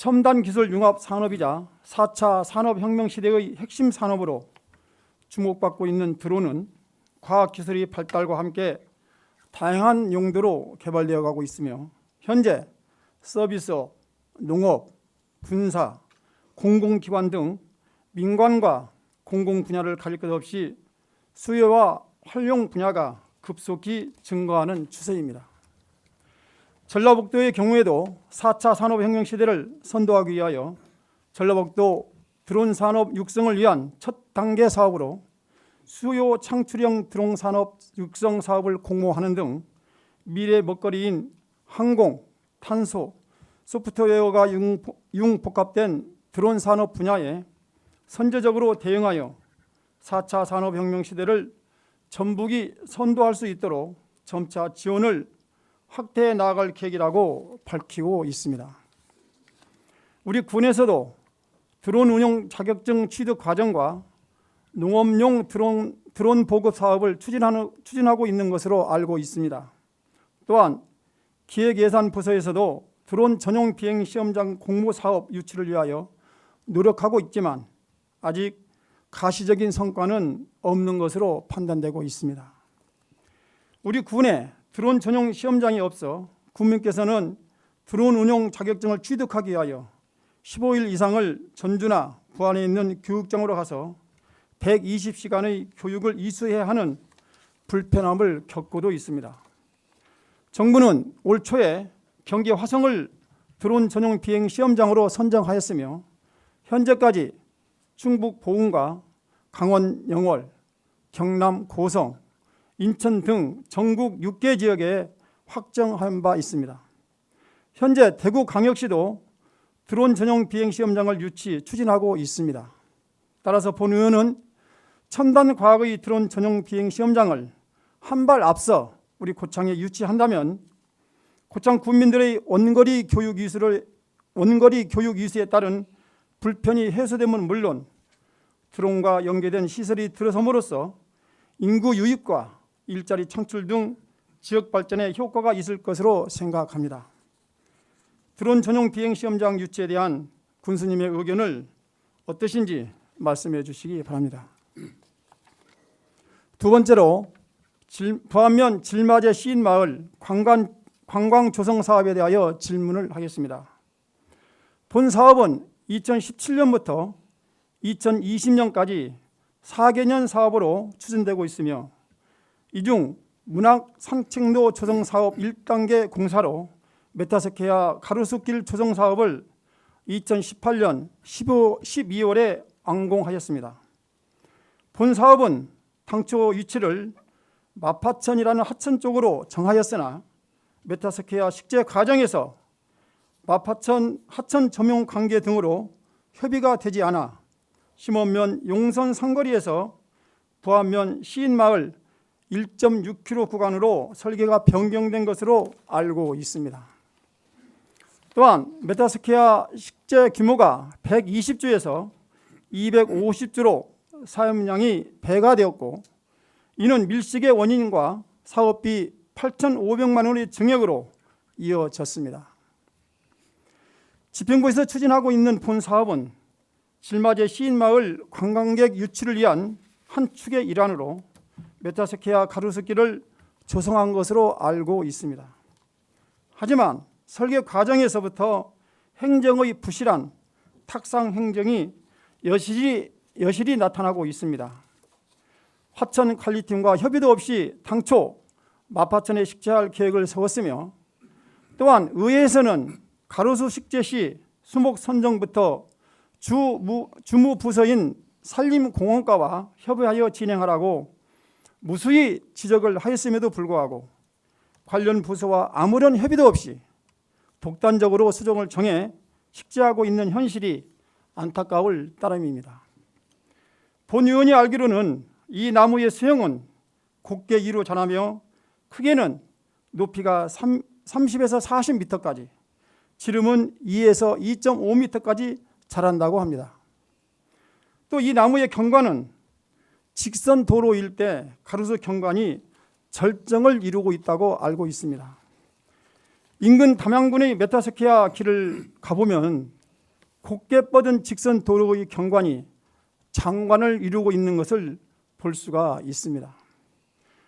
첨단 기술 융합 산업이자 4차 산업혁명 시대의 핵심 산업으로 주목받고 있는 드론은 과학기술의 발달과 함께 다양한 용도로 개발되어 가고 있으며 현재 서비스업, 농업, 군사, 공공기관 등 민관과 공공 분야를 가릴 것 없이 수요와 활용 분야가 급속히 증가하는 추세입니다. 전라북도의 경우에도 4차 산업혁명 시대를 선도하기 위하여 전라북도 드론 산업 육성을 위한 첫 단계 사업으로 수요 창출형 드론 산업 육성 사업을 공모하는 등 미래 먹거리인 항공, 탄소, 소프트웨어가 융복합된 드론 산업 분야에 선제적으로 대응하여 4차 산업혁명 시대를 전북이 선도할 수 있도록 점차 지원을 확대해 나아갈 계획이라고 밝히고 있습니다. 우리 군에서도 드론 운용 자격증 취득 과정과 농업용 드론 보급 사업을 추진하고 있는 것으로 알고 있습니다. 또한 기획예산부서에서도 드론 전용 비행 시험장 공모 사업 유치를 위하여 노력하고 있지만 아직 가시적인 성과는 없는 것으로 판단되고 있습니다. 우리 군에 드론 전용 시험장이 없어 군민께서는 드론 운용 자격증을 취득하기 위하여 15일 이상을 전주나 부안에 있는 교육장으로 가서 120시간의 교육을 이수해야 하는 불편함을 겪고도 있습니다. 정부는 올 초에 경기 화성을 드론 전용 비행 시험장으로 선정하였으며 현재까지 충북 보은과 강원 영월, 경남 고성, 인천 등 전국 6개 지역에 확정한 바 있습니다. 현재 대구광역시도 드론 전용 비행 시험장을 추진하고 있습니다. 따라서 본 의원은 첨단 과학의 드론 전용 비행 시험장을 한 발 앞서 우리 고창에 유치한다면 고창 군민들의 원거리 교육 이수에 따른 불편이 해소되면 물론 드론과 연계된 시설이 들어섬으로써 인구 유입과 일자리 창출 등 지역 발전에 효과가 있을 것으로 생각합니다. 드론 전용 비행 시험장 유치에 대한 군수님의 의견을 어떠신지 말씀해 주시기 바랍니다. 두 번째로 부안면 질맞의 시인마을 관광 조성 사업에 대하여 질문을 하겠습니다. 본 사업은 2017년부터 2020년까지 4개년 사업으로 추진되고 있으며 이 중 문학 산책로 조성 사업 1단계 공사로 메타세케아 가로수길 조성 사업을 2018년 12월에 완공하였습니다. 본 사업은 당초 위치를 마파천이라는 하천 쪽으로 정하였으나 메타세케아 식재 과정에서 마파천 하천 점용 관계 등으로 협의가 되지 않아 심원면 용선 상거리에서 부안면 시인마을 1.6km 구간으로 설계가 변경된 것으로 알고 있습니다. 또한 메타세케아 식재 규모가 120주에서 250주로 사용량이 배가 되었고 이는 밀식의 원인과 사업비 8,500만 원의 증액으로 이어졌습니다. 지평구에서 추진하고 있는 본 사업은 질맞의 시인마을 관광객 유치를 위한 한 축의 일환으로 메타세케아 가로수길을 조성한 것으로 알고 있습니다. 하지만 설계 과정에서부터 행정의 부실한 탁상 행정이 여실히 나타나고 있습니다. 화천 관리팀과 협의도 없이 당초 마파천에 식재할 계획을 세웠으며 또한 의회에서는 가로수 식재 시 수목 선정부터 주무부서인 산림공원과와 협의하여 진행하라고 무수히 지적을 하였음에도 불구하고 관련 부서와 아무런 협의도 없이 독단적으로 수정을 정해 식재하고 있는 현실이 안타까울 따름입니다. 본 의원이 알기로는 이 나무의 수형은 곱게 2로 자라며 크게는 높이가 30에서 40m까지, 지름은 2에서 2.5m까지 자란다고 합니다. 또 이 나무의 경관은 직선 도로일 때 가로수 경관이 절정을 이루고 있다고 알고 있습니다. 인근 담양군의 메타세케아 길을 가보면 곧게 뻗은 직선 도로의 경관이 장관을 이루고 있는 것을 볼 수가 있습니다.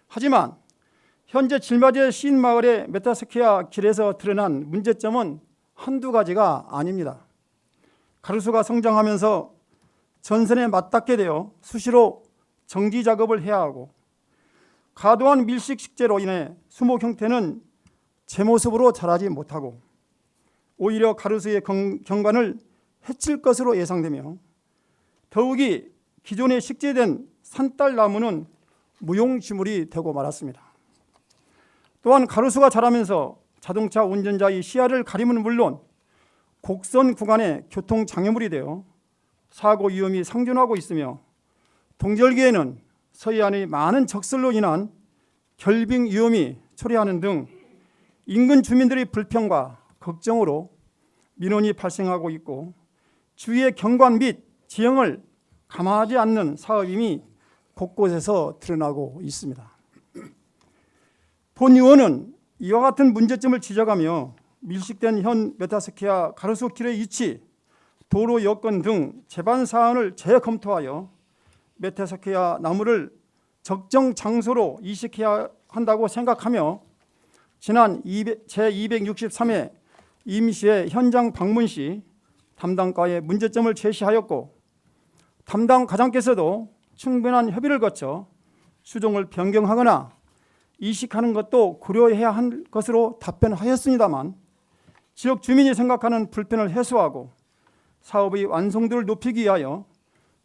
하지만 현재 질마제 시인마을의 메타스키아 길에서 드러난 문제점은 한두 가지가 아닙니다. 가로수가 성장하면서 전선에 맞닿게 되어 수시로 정지 작업을 해야 하고, 과도한 밀식 식재로 인해 수목 형태는 제 모습으로 자라지 못하고 오히려 가로수의 경관을 해칠 것으로 예상되며, 더욱이 기존에 식재된 산딸나무는 무용지물이 되고 말았습니다. 또한 가로수가 자라면서 자동차 운전자의 시야를 가림은 물론 곡선 구간에 교통장애물이 되어 사고 위험이 상존하고 있으며, 동절기에는 서해안의 많은 적설로 인한 결빙 위험이 초래하는 등 인근 주민들의 불평과 걱정으로 민원이 발생하고 있고, 주위의 경관 및 지형을 감안하지 않는 사업임이 곳곳에서 드러나고 있습니다. 본 의원은 이와 같은 문제점을 지적하며 밀식된 현 메타스키아 가로수 길의 위치, 도로 여건 등 제반 사안을 재검토하여 메타스키아 나무를 적정 장소로 이식해야 한다고 생각하며, 지난 제263회 임시회 현장 방문 시 담당과에 문제점을 제시하였고, 담당 과장께서도 충분한 협의를 거쳐 수종을 변경하거나 이식하는 것도 고려해야 할 것으로 답변하였습니다만, 지역 주민이 생각하는 불편을 해소하고 사업의 완성도를 높이기 위하여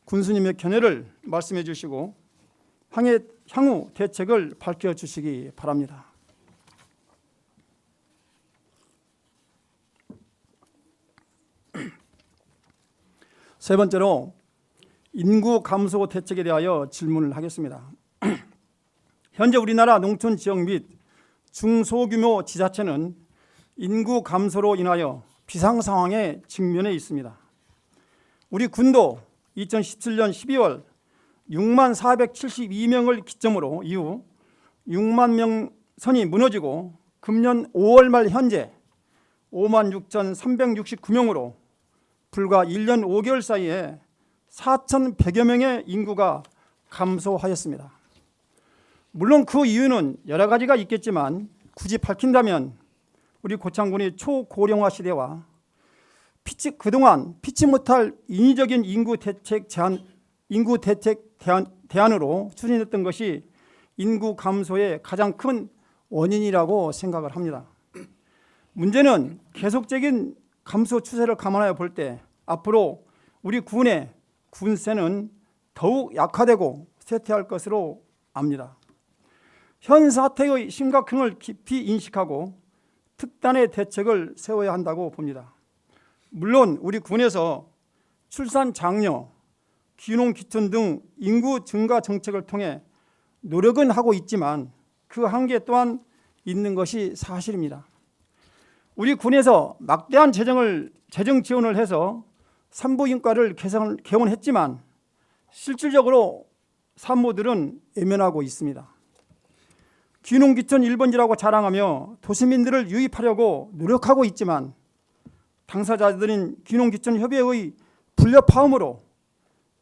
군수님의 견해를 말씀해 주시고 향후 대책을 밝혀주시기 바랍니다. 세 번째로 인구 감소 대책에 대하여 질문을 하겠습니다. 현재 우리나라 농촌 지역 및 중소규모 지자체는 인구 감소로 인하여 비상 상황에 직면해 있습니다. 우리 군도 2017년 12월 6만 472명을 기점으로 이후 6만 명 선이 무너지고 금년 5월 말 현재 5만 6,369명으로 불과 1년 5개월 사이에 4,100여 명의 인구가 감소하였습니다. 물론 그 이유는 여러 가지가 있겠지만 굳이 밝힌다면 우리 고창군이 초고령화 시대와 그동안 피치 못할 인위적인 인구 대책 대안으로 추진했던 것이 인구 감소의 가장 큰 원인이라고 생각을 합니다. 문제는 계속적인 감소 추세를 감안하여 볼 때 앞으로 우리 군의 군세는 더욱 약화되고 쇠퇴할 것으로 압니다. 현 사태의 심각성을 깊이 인식하고 특단의 대책을 세워야 한다고 봅니다. 물론 우리 군에서 출산 장려, 귀농 귀촌 등 인구 증가 정책을 통해 노력은 하고 있지만 그 한계 또한 있는 것이 사실입니다. 우리 군에서 막대한 재정 지원을 해서 산부인과를 개원했지만 실질적으로 산모들은 외면하고 있습니다. 귀농 귀촌 1번지라고 자랑하며 도시민들을 유입하려고 노력하고 있지만 당사자들인 귀농 귀촌 협의회의 불협화음으로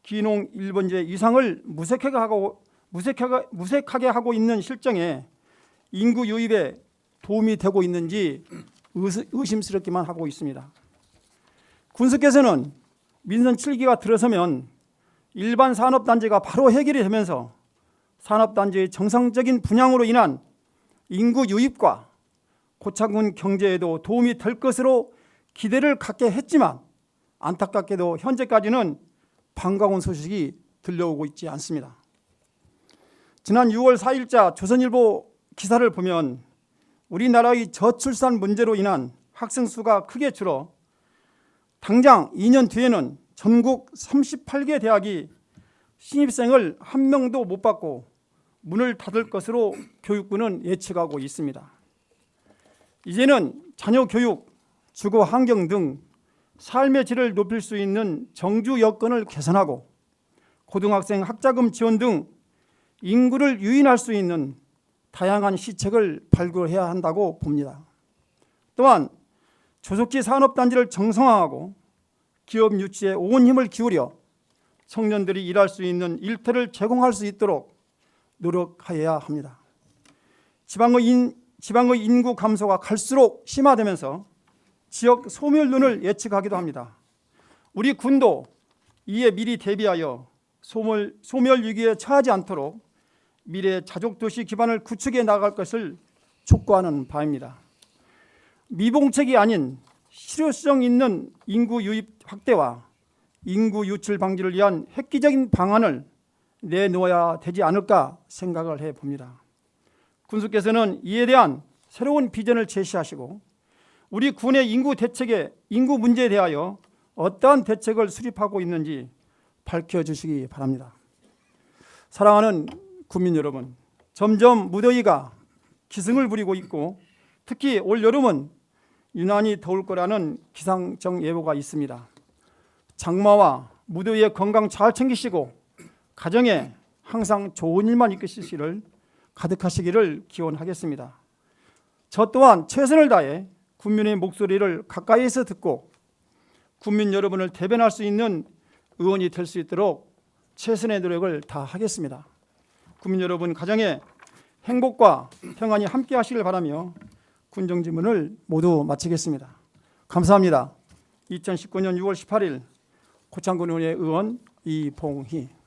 귀농 1번지의 위상을 무색하게 하고 있는 실정에 인구 유입에 도움이 되고 있는지 의심스럽기만 하고 있습니다. 군수께서는 민선 7기가 들어서면 일반 산업단지가 바로 해결이 되면서 산업단지의 정상적인 분양으로 인한 인구 유입과 고창군 경제에도 도움이 될 것으로 기대를 갖게 했지만 안타깝게도 현재까지는 반가운 소식이 들려오고 있지 않습니다. 지난 6월 4일자 조선일보 기사를 보면 우리나라의 저출산 문제로 인한 학생 수가 크게 줄어 당장 2년 뒤에는 전국 38개 대학이 신입생을 한 명도 못 받고 문을 닫을 것으로 교육부는 예측하고 있습니다. 이제는 자녀 교육, 주거 환경 등 삶의 질을 높일 수 있는 정주 여건을 개선하고 고등학생 학자금 지원 등 인구를 유인할 수 있는 다양한 시책을 발굴해야 한다고 봅니다. 또한 조속히 산업단지를 정상화하고 기업 유치에 온 힘을 기울여 청년들이 일할 수 있는 일터를 제공할 수 있도록 노력하여야 합니다. 지방의 인구 감소가 갈수록 심화되면서 지역 소멸론을 예측하기도 합니다. 우리 군도 이에 미리 대비하여 소멸 위기에 처하지 않도록 미래 자족도시 기반을 구축해 나갈 것을 촉구하는 바입니다. 미봉책이 아닌 실효성 있는 인구 유입 확대와 인구 유출 방지를 위한 획기적인 방안을 내놓아야 되지 않을까 생각을 해봅니다. 군수께서는 이에 대한 새로운 비전을 제시하시고 우리 군의 인구 문제에 대하여 어떠한 대책을 수립하고 있는지 밝혀주시기 바랍니다. 사랑하는 국민 여러분, 점점 무더위가 기승을 부리고 있고 특히 올 여름은 유난히 더울 거라는 기상청 예보가 있습니다. 장마와 무더위에 건강 잘 챙기시고 가정에 항상 좋은 일만 이끄시기를 가득하시기를 기원하겠습니다. 저 또한 최선을 다해 국민의 목소리를 가까이에서 듣고 국민 여러분을 대변할 수 있는 의원이 될 수 있도록 최선의 노력을 다하겠습니다. 국민 여러분 가정에 행복과 평안이 함께 하시길 바라며 군정지문을 모두 마치겠습니다. 감사합니다. 2019년 6월 18일 고창군의회 의원 이봉희.